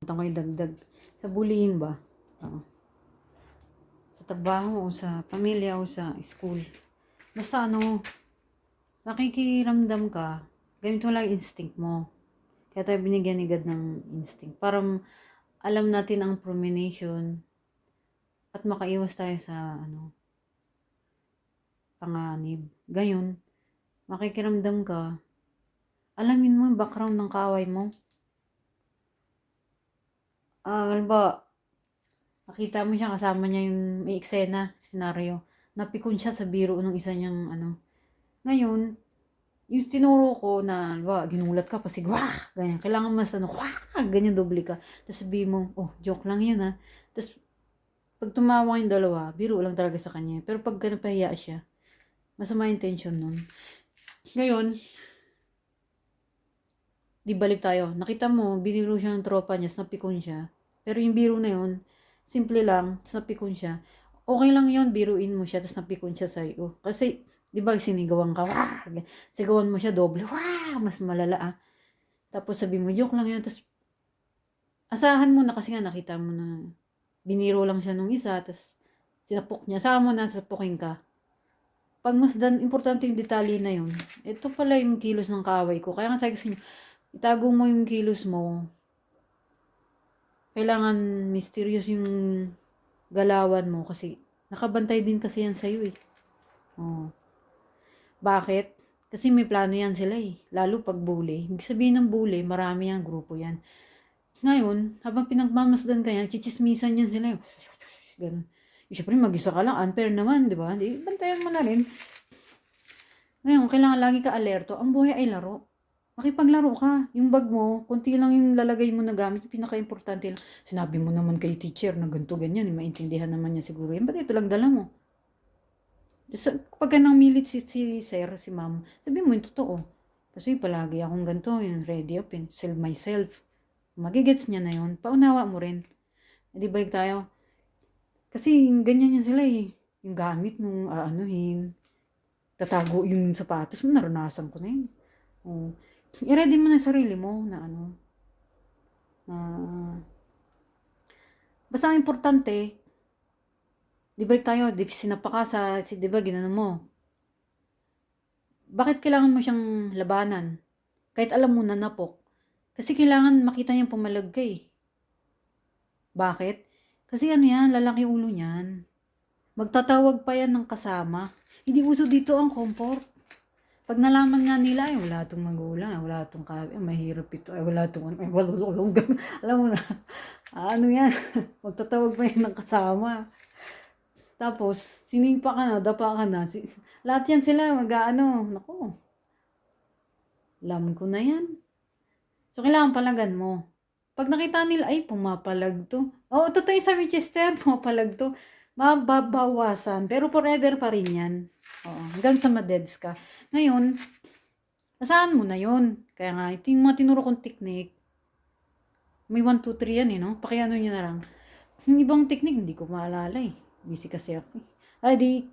Punta ko yung dagdag. Sa bullying ba? Oo. Sa trabaho o sa pamilya o sa school. Basta nakikiramdam ka, ganito lang instinct mo. Kaya tayo binigyan ni God ng instinct. Para alam natin ang premonition at makaiwas tayo sa panganib. Gayon, makikiramdam ka, alamin mo yung background ng kaaway mo. Halimbawa, nakita mo siya, kasama niya yung may eksena, senaryo. Napikon siya sa biro ng isa niyang Ngayon, yung tinuro ko na, ginulat ka, pasig, wah! Ganyan. Kailangan mas wah! Ganyan, doble ka. Tapos sabihin mo, oh, joke lang yun ha. Tapos, pag tumawa yung dalawa, biro lang talaga sa kanya. Pero pag napahiya siya, masama yung tension nun. Ngayon, di balik tayo. Nakita mo, biniro siya ng tropa niya, napikon siya. Pero yung biro na yun, simple lang, napikon siya. Okay lang yun, biruin mo siya, tapos napikon siya sa'yo. Kasi, di ba, sinigawan ka, wah! Sigawan mo siya doble, wah! Mas malala ah. Tapos sabi mo, joke lang yun, tapos asahan mo na kasi nga nakita mo na biniro lang siya nung isa, tapos sinapok niya, saan mo na sapukin ka. Pagmasdan, importante yung detalye na yun. Ito pala yung kilos ng kaaway ko. Kaya nga sabi ko sa inyo, itago mo yung kilos mo. Kailangan mysterious yung galawan mo kasi nakabantay din kasi yan sa'yo eh. Oh. Bakit? Kasi may plano yan sila eh. Lalo pag bully. Ibig sabihin ng bully, marami yan, grupo yan. Ngayon, habang pinagmamasdan ka yan, chichismisan yan sila. Ganun. Siyempre, mag-isa ka lang. Unfair naman, di ba? Di, bantayan mo na rin. Ngayon, kailangan lagi ka alerto. Ang buhay ay laro. Makipaglaro ka. Yung bag mo, konti lang yung lalagay mo na gamit. Yung pinaka-importante lang. Sinabi mo naman kay teacher na ganito, ganyan. Maintindihan naman niya siguro. Yan, ba't ito lang dala mo? Pagka nang milit si sir, si ma'am, sabi mo yung totoo. Kasi palagi akong ganito, yung ready up, sell myself. Magigets niya na yun. Paunawa mo rin. Di balik tayo. Kasi ganyan yan sila eh. Yung gamit nung aanuhin. Tatago yung sapatos mo, naranasan ko na yun. Oh. I-ready mo na sarili mo na basta ang importante, di ba tayo, sinapa ka di ba, ginano mo. Bakit kailangan mo siyang labanan? Kahit alam mo na napok. Kasi kailangan makita niyang pumalag ka eh. Bakit? Kasi yan, lalaki ulo niyan. Magtatawag pa yan ng kasama. Hindi uso dito ang comfort. Pag nalaman nga nila, wala itong magulang, wala itong mahirap ito, wala itong alam mo na, yan, magtatawag pa yan ng kasama. Tapos, sinipa ka na, dapa ka na, lahat yan sila, naku, alam ko na yan. So, kailangan palagan mo. Pag nakita nila, ay, pumapalag to. Totoo yung sa Winchester, pumapalag to. Mababawasan, pero forever pa rin yan. Hanggang sa madeds ka. Ngayon, asahan mo na yun. Kaya nga, ito yung mga tinuro kong technique. May 1, 2, 3 yan eh, no? Pakiano nyo na lang. Yung ibang technique, hindi ko maalala eh. Busy kasi ako eh.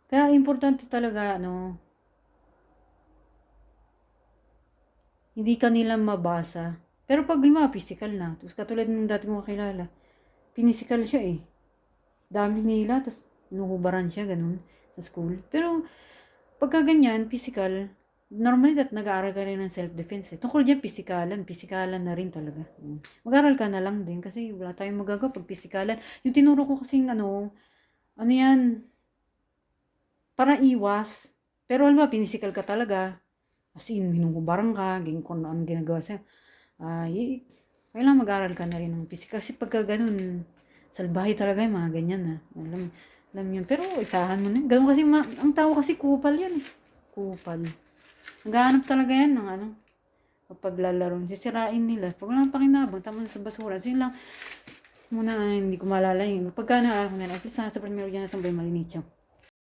Kaya importante talaga, hindi ka nila mabasa. Pero pag physical na. Tapos katulad ng dati kong kakilala, physical siya eh. Dami nila, tapos inuhubaran siya, ganun, sa school. Pero, pagka ganyan, physical, normally nag-aaral ka rin ng self-defense eh. Tungkol dyan, pisikalan na rin talaga. Mag-aaral ka na lang din kasi wala tayong magagawa pag pisikalan. Yung tinuro ko kasing yan, para iwas. Pero alam mo, pinisikal ka talaga. As in, hinuhubaran ka, ganyan kung ano ginagawa sa'yo. Kailangan mag-aaral ka na rin ng physical. Kasi pagka ganun, salbahe talaga yung mga ganyan na. Alam yun. Pero isahan mo na. Ganun kasi, ang tao kasi kupal yan. Kupal. Naghahanap talaga yan ng kapag lalaro. Sisirain nila. Pag walang pakinabang, tama na sa basura. So yun lang. Muna, hindi ko maalala yun. Pagka naaral ko na, at least sa premier yan, sa may malinitsyo.